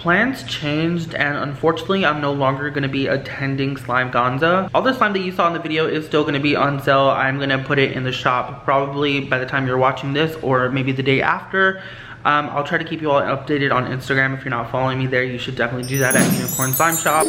plans changed, and unfortunately I'm no longer going to be attending Slimeganza. All the slime that you saw in the video is still going to be on sale. I'm going to put it in the shop probably by the time you're watching this, or maybe the day after. I'll try to keep you all updated on Instagram. If you're not following me there, you should definitely do that at Unicorn Slime Shop.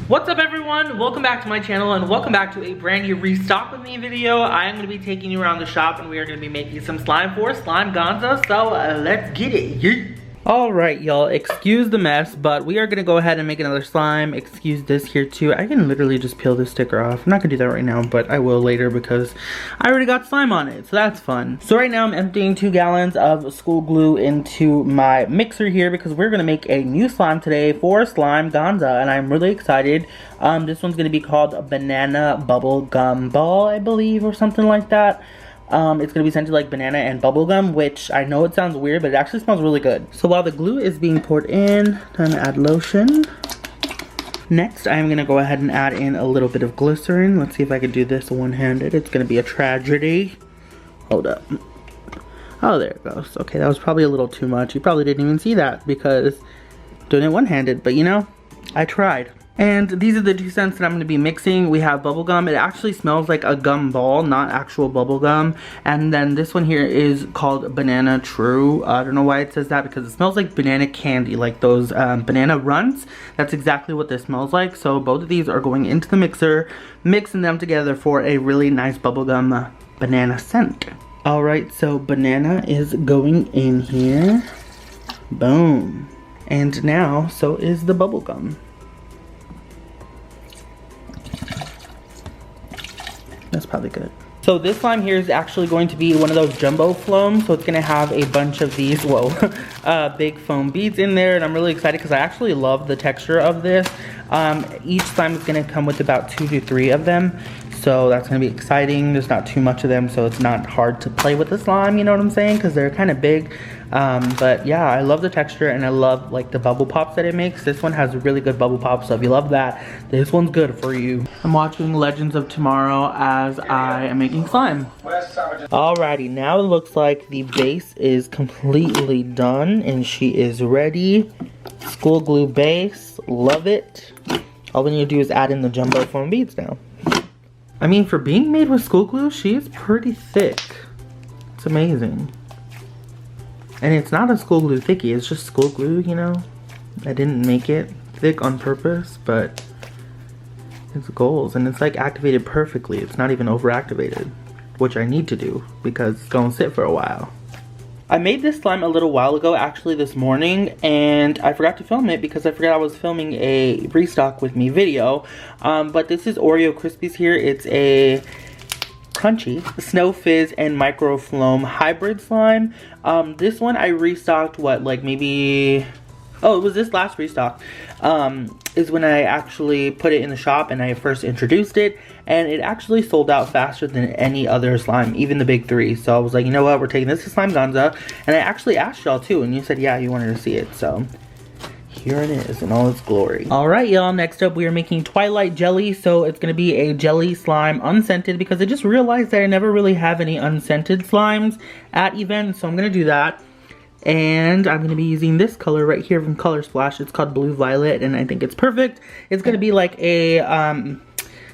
What's up everyone? Welcome back to my channel and welcome back to a brand new Restock with me video. I am going to be taking you around the shop and we are going to be making some slime for Slimeganza. So let's get it. Yeet. Alright y'all, excuse the mess, but we are going to go ahead and make another slime. Excuse this here too. I can literally just peel this sticker off. I'm not going to do that right now, but I will later because I already got slime on it, so that's fun. So right now I'm emptying 2 gallons of school glue into my mixer here because we're going to make a new slime today for Slimeganza, and I'm really excited. This one's going to be called Banana Bubble Gum Ball, I believe, or something like that. It's going to be scented like banana and bubblegum, which I know it sounds weird, but it actually smells really good. So while the glue is being poured in, time to add lotion. Next, I'm going to go ahead and add in a little bit of glycerin. Let's see if I can do this one-handed. It's going to be a tragedy. Hold up. Oh, there it goes. Okay, that was probably a little too much. You probably didn't even see that because doing it one-handed, but you know, I tried. And these are the 2 scents that I'm going to be mixing. We have bubblegum. It actually smells like a gum ball, not actual bubblegum. And then this one here is called Banana True. I don't know why it says that because it smells like banana candy, like those banana runs. That's exactly what this smells like. So both of these are going into the mixer, mixing them together for a really nice bubblegum banana scent. Alright, so banana is going in here. Boom. And now, so is the bubblegum. That's probably good. So this slime here is actually going to be one of those jumbo foams. So it's going to have a bunch of these, big foam beads in there. And I'm really excited because I actually love the texture of this. Each slime is going to come with about 2 to 3 of them. So that's going to be exciting. There's not too much of them, so it's not hard to play with the slime, you know what I'm saying? Because they're kind of big. But yeah, I love the texture and I love like the bubble pops that it makes. This one has really good bubble pops, so if you love that, this one's good for you. I'm watching Legends of Tomorrow as I am making slime. Alrighty, now it looks like the base is completely done and she is ready. School glue base, love it. All we need to do is add in the jumbo foam beads now. I mean, for being made with school glue, she is pretty thick. It's amazing. And it's not a school glue thickie, it's just school glue, you know? I didn't make it thick on purpose, but it's goals. And it's like activated perfectly. It's not even overactivated, which I need to do because it's gonna sit for a while. I made this slime a little while ago, actually this morning, and I forgot to film it because I forgot I was filming a Restock with me video. But this is Oreo Krispies here. It's a crunchy Snow Fizz and Micro Foam hybrid slime. This one I restocked, what, like maybe... Oh, it was this last Restock. Is when I actually put it in the shop and I first introduced it, and it actually sold out faster than any other slime, even the big 3. So I was like, you know what, we're taking this to Slimeganza, and I actually asked y'all too, and you said yeah, you wanted to see it, so here it is in all its glory. Alright y'all, next up we are making Twilight Jelly. So it's going to be a jelly slime, unscented, because I just realized that I never really have any unscented slimes at events, so I'm going to do that. And I'm going to be using this color right here from Color Splash. It's called Blue Violet, and I think it's perfect. It's going to be like a,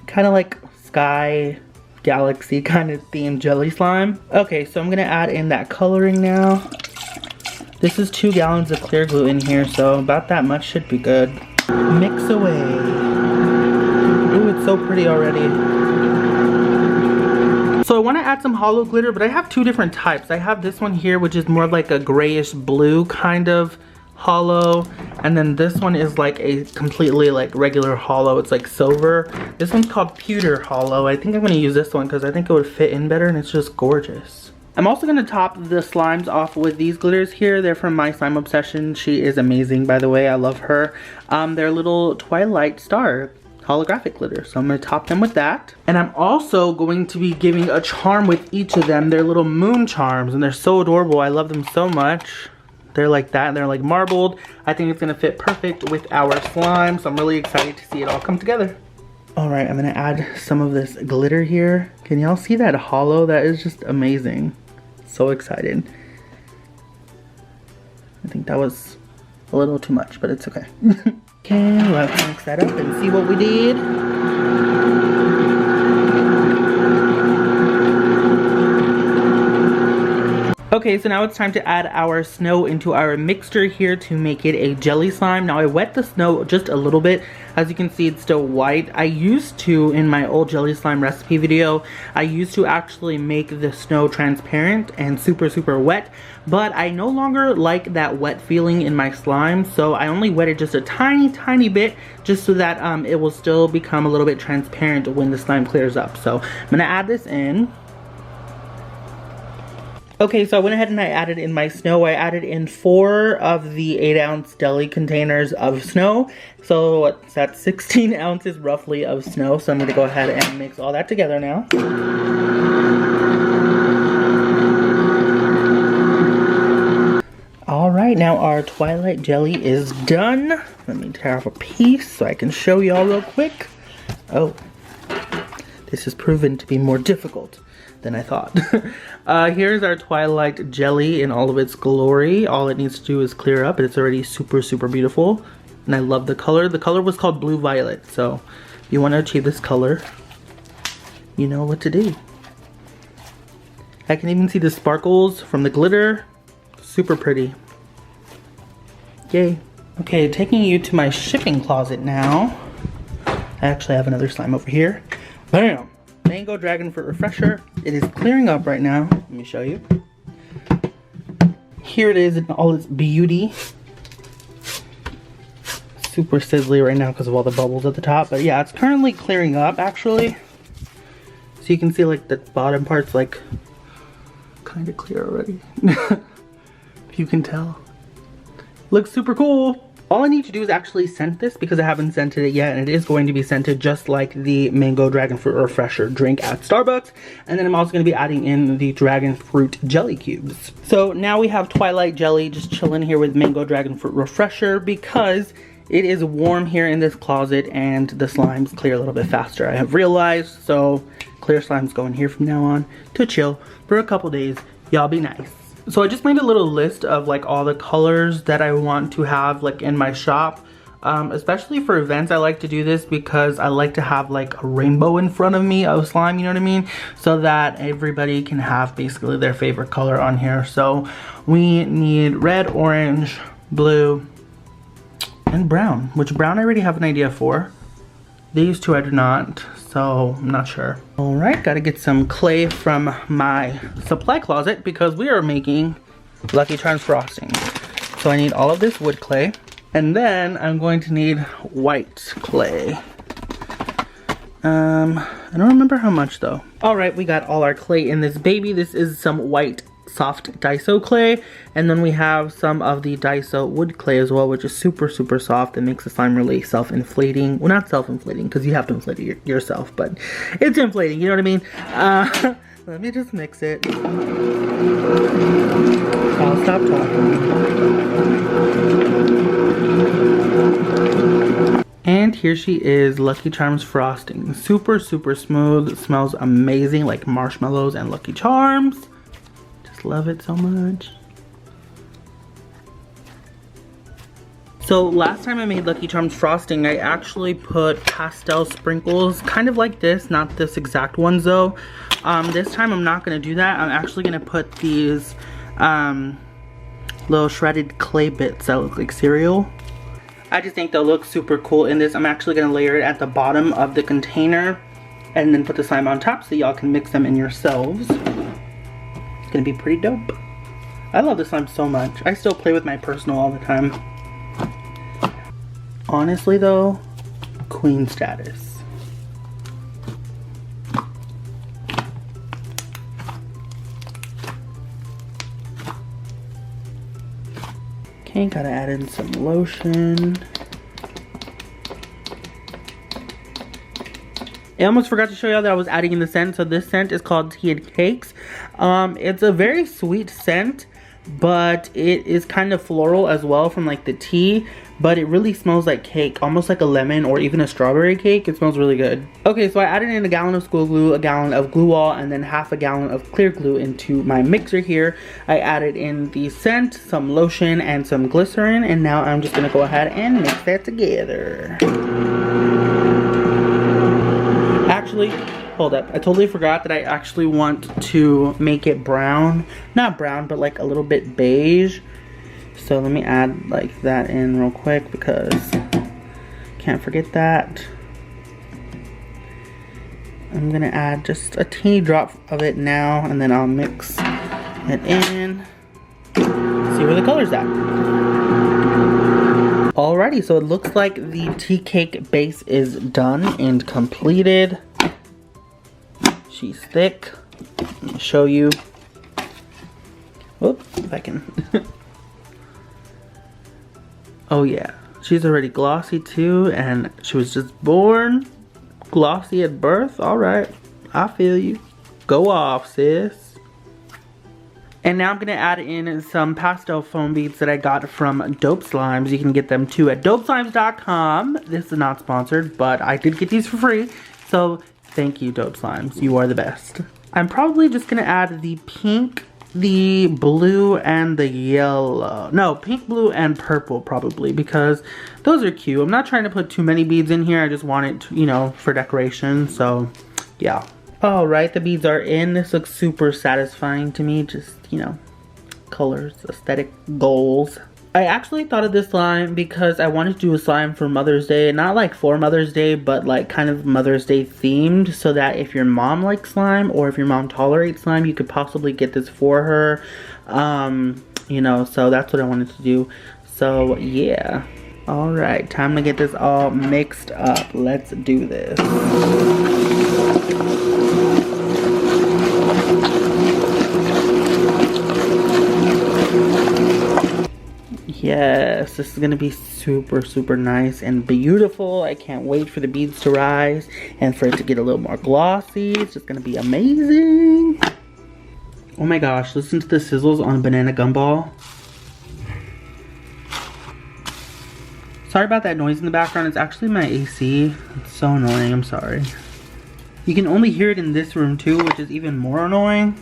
kind of like sky, galaxy kind of themed jelly slime. Okay, so I'm going to add in that coloring now. This is 2 gallons of clear glue in here, so about that much should be good. Mix away. Ooh, it's so pretty already. So I want to add some hollow glitter, but I have 2 different types. I have this one here, which is more like a grayish blue kind of hollow, and then this one is like a completely like regular hollow. It's like silver. This one's called Pewter Hollow. I think I'm going to use this one because I think it would fit in better, and it's just gorgeous. I'm also going to top the slimes off with these glitters here. They're from My Slime Obsession. She is amazing, by the way. I love her. They're little Twilight Star holographic glitter, so I'm going to top them with that. And I'm also going to be giving a charm with each of them. They're little moon charms, and they're so adorable. I love them so much. They're like that, and they're like marbled. I think it's going to fit perfect with our slime, so I'm really excited to see it all come together. Alright, I'm going to add some of this glitter here. Can y'all see that hollow? That is just amazing. So excited. I think that was a little too much, but it's okay. Okay, let's mix that up and see what we did. Okay, so now it's time to add our snow into our mixture here to make it a jelly slime. Now I wet the snow just a little bit. As you can see, it's still white. I used to, in my old jelly slime recipe video, I used to actually make the snow transparent and super wet, but I no longer like that wet feeling in my slime, so I only wet it just a tiny bit, just so that it will still become a little bit transparent when the slime clears up. So I'm gonna add this in. Okay, so I went ahead and I added in my snow. I added in 4 of the 8-ounce deli containers of snow. So what's that, 16 ounces roughly of snow. So I'm gonna go ahead and mix all that together now. All right, now our Twilight jelly is done. Let me tear off a piece so I can show y'all real quick. Oh, this has proven to be more difficult than I thought. Here's our Twilight jelly in all of its glory. All it needs to do is clear up, and it's already super beautiful. And I love the color. The color was called Blue Violet, so if you want to achieve this color, you know what to do. I can even see the sparkles from the glitter. Super pretty. Yay. Okay, taking you to my shipping closet now. I actually have another slime over here. Bam! Mango Dragon Fruit Refresher. It is clearing up right now. Let me show you. Here it is in all its beauty. Super sizzly right now because of all the bubbles at the top. But yeah, it's currently clearing up actually. So you can see like the bottom part's like kind of clear already. If you can tell. Looks super cool. All I need to do is actually scent this because I haven't scented it yet, and it is going to be scented just like the Mango Dragon Fruit Refresher drink at Starbucks. And then I'm also going to be adding in the Dragon Fruit Jelly Cubes. So now we have Twilight Jelly just chilling here with Mango Dragon Fruit Refresher because it is warm here in this closet and the slimes clear a little bit faster, I have realized. So clear slimes going here from now on to chill for a couple days. Y'all be nice. So I just made a little list of like all the colors that I want to have like in my shop. Especially for events, I like to do this because I like to have like a rainbow in front of me of slime, you know what I mean? So that everybody can have basically their favorite color on here. So we need red, orange, blue, and brown, which brown I already have an idea for. These two I do not, so I'm not sure. All right, gotta get some clay from my supply closet because we are making Lucky Charms frosting. So I need all of this wood clay, and then I'm going to need white clay. I don't remember how much though. All right, we got all our clay in this baby. This is some white soft Daiso clay, and then we have some of the Daiso wood clay as well, which is super soft and makes the slime really self-inflating. Well, not self-inflating because you have to inflate it yourself, but it's inflating, you know what I mean? Let me just mix it. I'll stop talking. And here she is, Lucky Charms frosting. Super smooth. It smells amazing, like marshmallows and Lucky Charms. Love it so much. So last time I made Lucky Charms frosting, I actually put pastel sprinkles, kind of like this, not this exact ones though. This time I'm not gonna do that. I'm actually gonna put these little shredded clay bits that look like cereal. I just think they'll look super cool in this. I'm actually gonna layer it at the bottom of the container and then put the slime on top so y'all can mix them in yourselves. It's gonna be pretty dope. I love this slime so much. I still play with my personal all the time. Honestly though, queen status. Okay, gotta add in some lotion. I almost forgot to show y'all that I was adding in the scent. So this scent is called Tea and Cakes. It's a very sweet scent, but it is kind of floral as well from like the tea. but it really smells like cake, almost like a lemon or even a strawberry cake. It smells really good. Okay, so I added in a gallon of school glue, a gallon of glue wall, and then half a gallon of clear glue into my mixer here. I added in the scent, some lotion, and some glycerin, and now I'm just gonna go ahead and mix that together. Actually, hold up, I totally forgot that I actually want to make it brown. Not brown, but like a little bit beige. So let me add like that in real quick because can't forget that. I'm gonna add just a teeny drop of it now, and then I'll mix it in. See where the color's at. Alrighty, so it looks like the tea cake base is done and completed. She's thick. Let me show you. Whoop, if I can. Oh yeah, she's already glossy too, and she was just born glossy at birth. Alright, I feel you. Go off, sis. And now I'm going to add in some pastel foam beads that I got from Dope Slimes. You can get them too at dopeslimes.com. This is not sponsored, but I did get these for free. So thank you, Dope Slimes. You are the best. I'm probably just going to add the pink, the blue, and the yellow. No, pink, blue, and purple probably, because those are cute. I'm not trying to put too many beads in here. I just want it to, you know, for decoration. So yeah. Alright, the beads are in. This looks super satisfying to me. Just, you know, colors, aesthetic goals. I actually thought of this slime because I wanted to do a slime for Mother's Day. Not like for Mother's Day, but like kind of Mother's Day themed, so that if your mom likes slime or if your mom tolerates slime, you could possibly get this for her. You know, so that's what I wanted to do. So yeah. Alright, time to get this all mixed up. Let's do this. Yes, this is going to be super, super nice and beautiful. I can't wait for the beads to rise and for it to get a little more glossy. It's just going to be amazing. Oh my gosh, listen to the sizzles on a banana gumball. Sorry about that noise in the background. It's actually my AC. It's so annoying. I'm sorry. You can only hear it in this room too, which is even more annoying.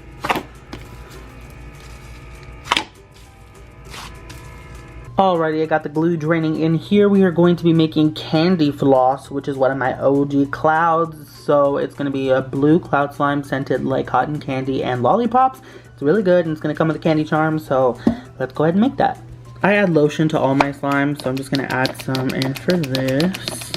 Alrighty, I got the glue draining in here. We are going to be making candy floss, which is one of my OG clouds. So it's going to be a blue cloud slime scented like cotton candy and lollipops. It's really good, and it's going to come with a candy charm. So let's go ahead and make that. I add lotion to all my slimes, so I'm just going to add some in for this.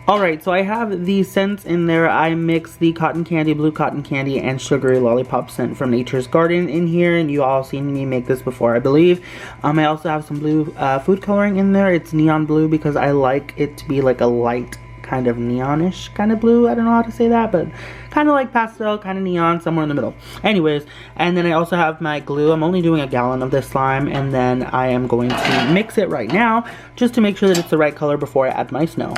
Alright, so I have the scents in there. I mixed the cotton candy, blue cotton candy, and sugary lollipop scent from Nature's Garden in here. And you all seen me make this before, I believe. I also have some blue food coloring in there. It's neon blue because I like it to be like a light kind of neonish kind of blue. I don't know how to say that, but kind of like pastel, kind of neon, somewhere in the middle. Anyways, and then I also have my glue. I'm only doing a gallon of this slime, and then I am going to mix it right now just to make sure that it's the right color before I add my snow.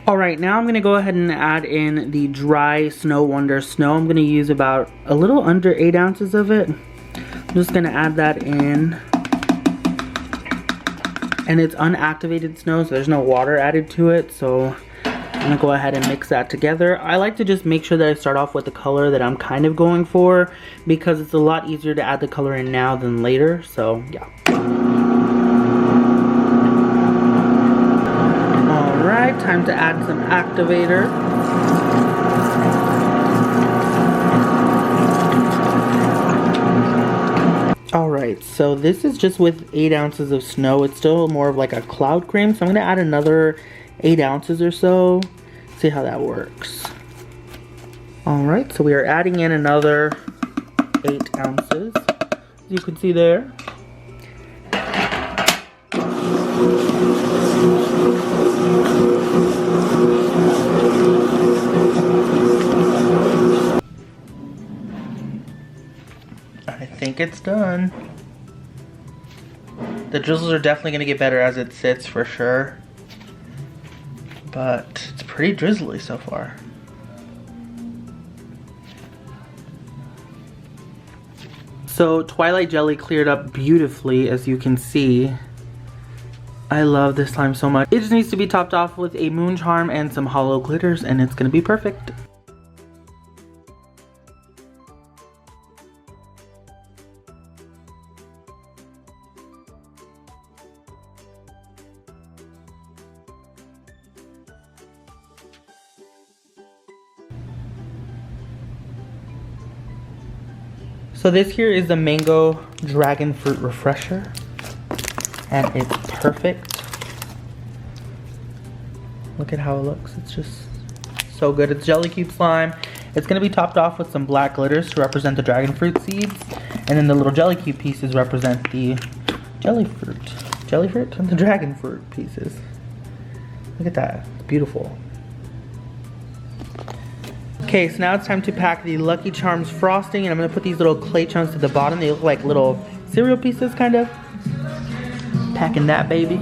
Alright, now I'm going to go ahead and add in the dry Snow Wonder snow. I'm going to use about a little under 8 ounces of it. I'm just going to add that in. And it's unactivated snow, so there's no water added to it. So I'm going to go ahead and mix that together. I like to just make sure that I start off with the color that I'm kind of going for, because it's a lot easier to add the color in now than later. So yeah. Time to add some activator. Alright, so this is just with 8 ounces of snow. It's still more of like a cloud cream, so I'm going to add another 8 ounces or so. See how that works. Alright, so we are adding in another 8 ounces, as you can see there. I think it's done. The drizzles are definitely going to get better as it sits for sure, but it's pretty drizzly so far. So Twilight Jelly cleared up beautifully, as you can see. I love this slime so much. It just needs to be topped off with a moon charm and some hollow glitters, and it's gonna be perfect. So this here is the Mango Dragon Fruit Refresher, and it's perfect. Look at how it looks. It's just so good. It's jelly cube slime. It's gonna be topped off with some black glitters to represent the dragon fruit seeds, and then the little jelly cube pieces represent the jelly fruit and the dragon fruit pieces. Look at that. It's beautiful. Okay, so now it's time to pack the Lucky Charms frosting, and I'm gonna put these little clay chunks at the bottom. They look like little cereal pieces, kind of. Packing that baby.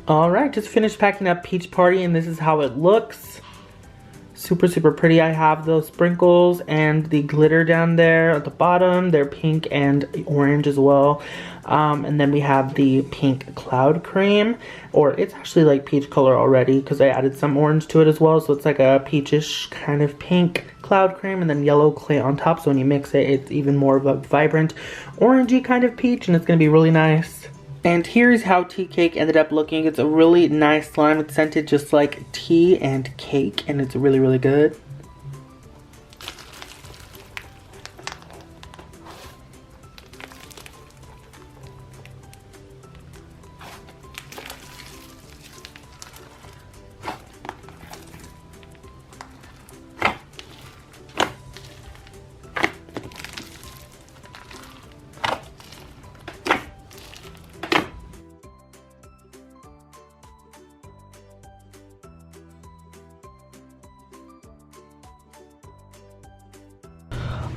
Alright, just finished packing up Peach Party, and this is how it looks. Super, super pretty. I have those sprinkles and the glitter down there at the bottom. They're pink and orange as well. And then we have the pink cloud cream, or it's actually like peach color already because I added some orange to it as well. So it's like a peachish kind of pink cloud cream, and then yellow clay on top. So when you mix it, it's even more of a vibrant orangey kind of peach, and it's going to be really nice. And here's how tea cake ended up looking. It's a really nice slime. It's scented just like tea and cake, and it's really, really good.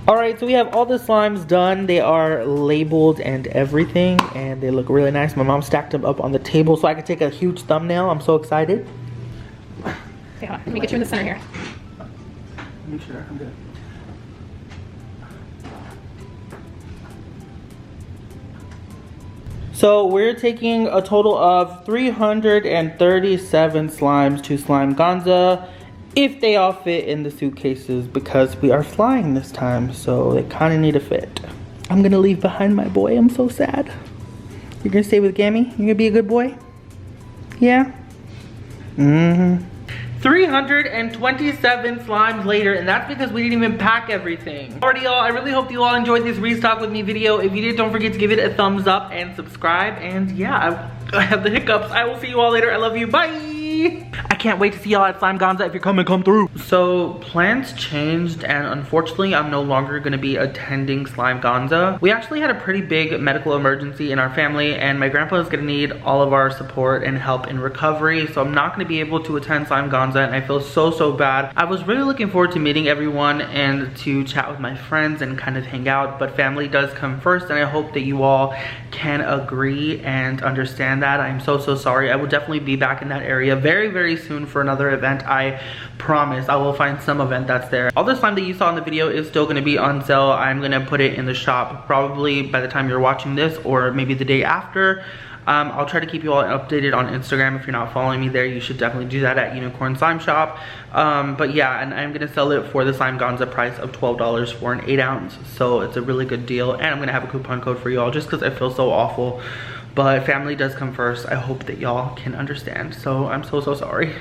Alright, so we have all the slimes done. They are labeled and everything, and they look really nice. My mom stacked them up on the table so I could take a huge thumbnail. I'm so excited. Okay, hold on. Let me get you in the center here. You sure? I'm good. So we're taking a total of 337 slimes to Slimeganza, if they all fit in the suitcases, because we are flying this time, so they kind of need to fit. I'm gonna leave behind my boy. I'm so sad. You're gonna stay with Gammy? You're gonna be a good boy? Yeah? 327 slimes later, and that's because we didn't even pack everything. Alrighty, y'all, I really hope you all enjoyed this restock with me video. If you did, don't forget to give it a thumbs up and subscribe. And yeah, I have the hiccups. I will see you all later. I love you. Bye. I can't wait to see y'all at Slimeganza. If you're coming, come through. So plans changed, and unfortunately I'm no longer going to be attending Slimeganza. We actually had a pretty big medical emergency in our family, and my grandpa is going to need all of our support and help in recovery, so I'm not going to be able to attend Slimeganza, and I feel so bad. I was really looking forward to meeting everyone and to chat with my friends and kind of hang out, but family does come first, and I hope that you all can agree and understand that. I'm so sorry. I will definitely be back in that area very soon for another event. I promise I will find some event that's there. All the slime that you saw in the video is still going to be on sale. I'm going to put it in the shop probably by the time you're watching this, or maybe the day after. I'll try to keep you all updated on Instagram. If you're not following me there, you should definitely do that at Unicorn Slime Shop. But yeah, and I'm gonna sell it for the Slimeganza price of $12 for an 8 ounce. So it's a really good deal, and I'm gonna have a coupon code for y'all just because I feel so awful. But family does come first. I hope that y'all can understand. So I'm so sorry.